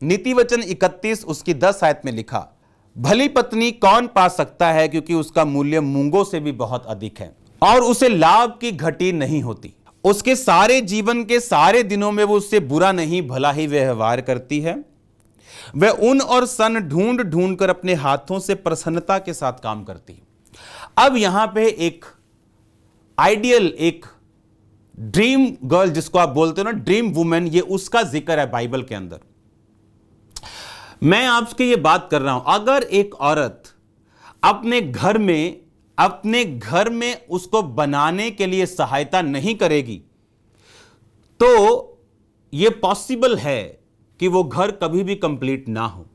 नीति वचन 31 उसकी 10 आयत में लिखा, भली पत्नी कौन पा सकता है, क्योंकि उसका मूल्य मूंगों से भी बहुत अधिक है और उसे लाभ की घटी नहीं होती। उसके सारे जीवन के सारे दिनों में वो उससे बुरा नहीं भला ही व्यवहार करती है। वह ऊन और सन ढूंढ ढूंढ कर अपने हाथों से प्रसन्नता के साथ काम करती है। अब यहां पे एक आइडियल, एक ड्रीम गर्ल जिसको आप बोलते हो ना, ड्रीम वुमेन, ये उसका जिक्र है बाइबल के अंदर। मैं आपसे ये बात कर रहा हूं, अगर एक औरत अपने घर में उसको बनाने के लिए सहायता नहीं करेगी तो यह पॉसिबल है कि वो घर कभी भी कंप्लीट ना हो।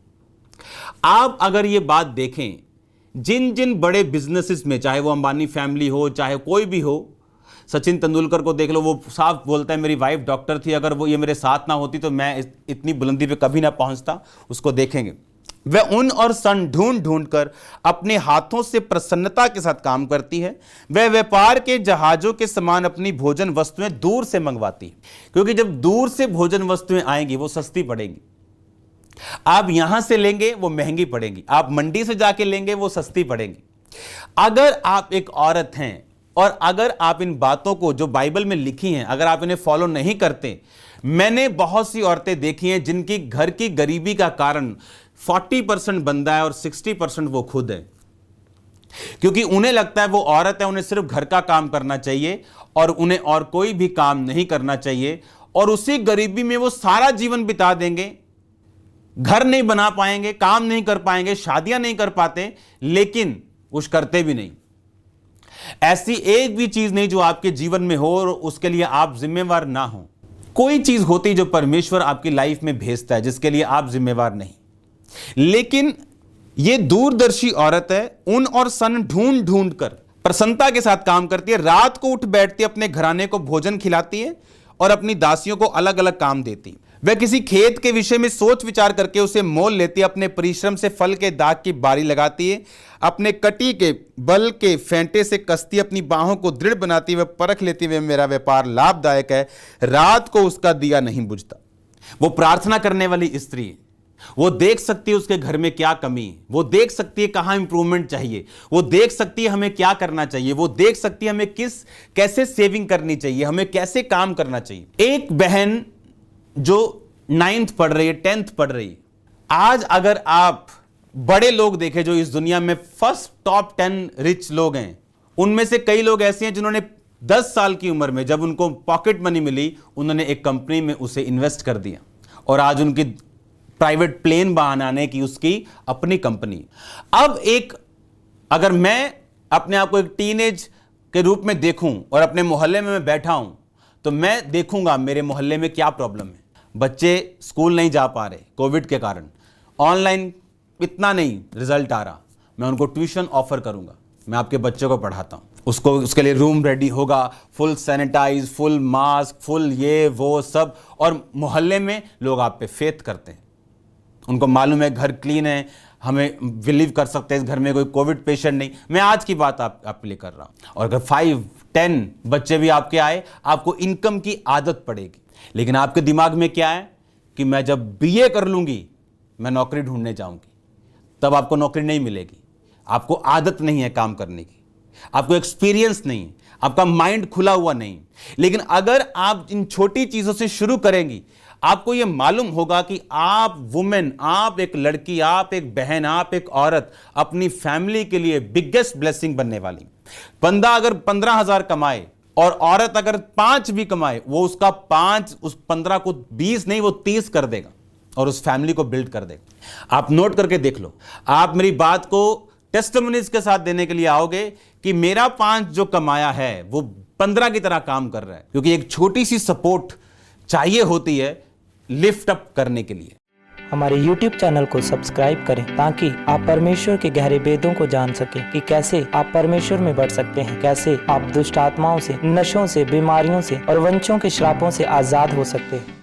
आप अगर ये बात देखें, जिन जिन बड़े बिजनेसेस में, चाहे वो अंबानी फैमिली हो, चाहे कोई भी हो, सचिन तेंदुलकर को देख लो, वो साफ बोलता है मेरी वाइफ डॉक्टर थी, अगर वो ये मेरे साथ ना होती तो मैं इतनी बुलंदी पे कभी ना पहुंचता। उसको देखेंगे, वह ऊन और सन ढूंढ ढूंढ कर अपने हाथों से प्रसन्नता के साथ काम करती है। वह व्यापार के जहाजों के समान अपनी भोजन वस्तुएं दूर से मंगवाती है, क्योंकि जब दूर से भोजन वस्तुएं आएंगी वो सस्ती पड़ेंगी। आप यहां से लेंगे वो महंगी पड़ेंगी, आप मंडी से जाके लेंगे वो सस्ती पड़ेंगी। अगर आप एक औरत हैं और अगर आप इन बातों को जो बाइबल में लिखी हैं, अगर आप इन्हें फॉलो नहीं करते, मैंने बहुत सी औरतें देखी हैं जिनकी घर की गरीबी का कारण 40% बंदा है और 60% वो खुद है, क्योंकि उन्हें लगता है वो औरत है, उन्हें सिर्फ घर का काम करना चाहिए और उन्हें और कोई भी काम नहीं करना चाहिए, और उसी गरीबी में वो सारा जीवन बिता देंगे। घर नहीं बना पाएंगे, काम नहीं कर पाएंगे, शादियां नहीं कर पाते, लेकिन कुछ करते भी नहीं। ऐसी एक भी चीज नहीं जो आपके जीवन में हो और उसके लिए आप जिम्मेवार ना हो। कोई चीज होती जो परमेश्वर आपकी लाइफ में भेजता है जिसके लिए आप जिम्मेवार नहीं, लेकिन यह दूरदर्शी औरत है, ऊन और सन ढूंढ ढूंढ कर प्रसन्नता के साथ काम करती है। रात को उठ बैठती है, अपने घराने को भोजन खिलाती है और अपनी दासियों को अलग अलग काम देती है। वह किसी खेत के विषय में सोच विचार करके उसे मोल लेती है, अपने परिश्रम से फल के दाग की बारी लगाती है, अपने कटी के बल के फेंटे से कसती, अपनी बाहों को दृढ़ बनाती है, परख लेती है मेरा व्यापार लाभदायक है, रात को उसका दिया नहीं बुझता। वो प्रार्थना करने वाली स्त्री है, वो देख सकती है उसके घर में क्या कमी है, वो देख सकती है कहां इंप्रूवमेंट चाहिए, वो देख सकती है हमें क्या करना चाहिए, वो देख सकती है हमें कैसे सेविंग करनी चाहिए, हमें कैसे काम करना चाहिए। एक बहन जो 9th पढ़ रही है, 10th पढ़ रही है, आज अगर आप बड़े लोग देखें जो इस दुनिया में फर्स्ट टॉप 10 रिच लोग हैं, उनमें से कई लोग ऐसे हैं जिन्होंने 10 साल की उम्र में जब उनको पॉकेट मनी मिली, उन्होंने एक कंपनी में उसे इन्वेस्ट कर दिया और आज उनकी प्राइवेट प्लेन बनाने की उसकी अपनी कंपनी। अब अगर मैं अपने आप को एक टीनेज के रूप में देखूं और अपने मोहल्ले में मैं बैठा हूं, तो मैं देखूंगा मेरे मोहल्ले में क्या प्रॉब्लम है। बच्चे स्कूल नहीं जा पा रहे कोविड के कारण, ऑनलाइन इतना नहीं रिजल्ट आ रहा, मैं उनको ट्यूशन ऑफर करूंगा, मैं आपके बच्चे को पढ़ाता हूं, उसके लिए रूम रेडी होगा, full sanitize, full mask, full ये वो सब, और मोहल्ले में लोग आप पे फेथ करते हैं, उनको मालूम है घर क्लीन है, हमें बिलीव कर सकते हैं इस घर में कोई कोविड पेशेंट नहीं। मैं आज की बात आपके लिए कर रहा हूं। और अगर 5-10 बच्चे भी आपके आए, आपको इनकम की आदत पड़ेगी, लेकिन आपके दिमाग में क्या है कि मैं जब बीए कर लूंगी मैं नौकरी ढूंढने जाऊंगी, तब आपको नौकरी नहीं मिलेगी। आपको आदत नहीं है काम करने की, आपको एक्सपीरियंस नहीं है, आपका माइंड खुला हुआ नहीं। लेकिन अगर आप इन छोटी चीजों से शुरू करेंगी, आपको यह मालूम होगा कि आप वुमेन, आप एक लड़की, आप एक बहन, आप एक औरत अपनी फैमिली के लिए बिगेस्ट ब्लेसिंग बनने वाली। बंदा अगर 15,000 कमाए और औरत अगर 5 भी कमाए, वो उसका 5 उस 15 को 20 नहीं, वो 30 कर देगा और उस फैमिली को बिल्ड कर देगा। आप नोट करके देख लो, आप मेरी बात को टेस्टिमनीज के साथ देने के लिए आओगे कि मेरा 5 जो कमाया है वो 15 की तरह काम कर रहा है, क्योंकि एक छोटी सी सपोर्ट चाहिए होती है लिफ्ट अप करने के लिए। हमारे YouTube चैनल को सब्सक्राइब करें ताकि आप परमेश्वर के गहरे भेदों को जान सकें कि कैसे आप परमेश्वर में बढ़ सकते हैं, कैसे आप दुष्ट आत्माओं से, नशों से, बीमारियों से और वंशों के श्रापों से आजाद हो सकते हैं।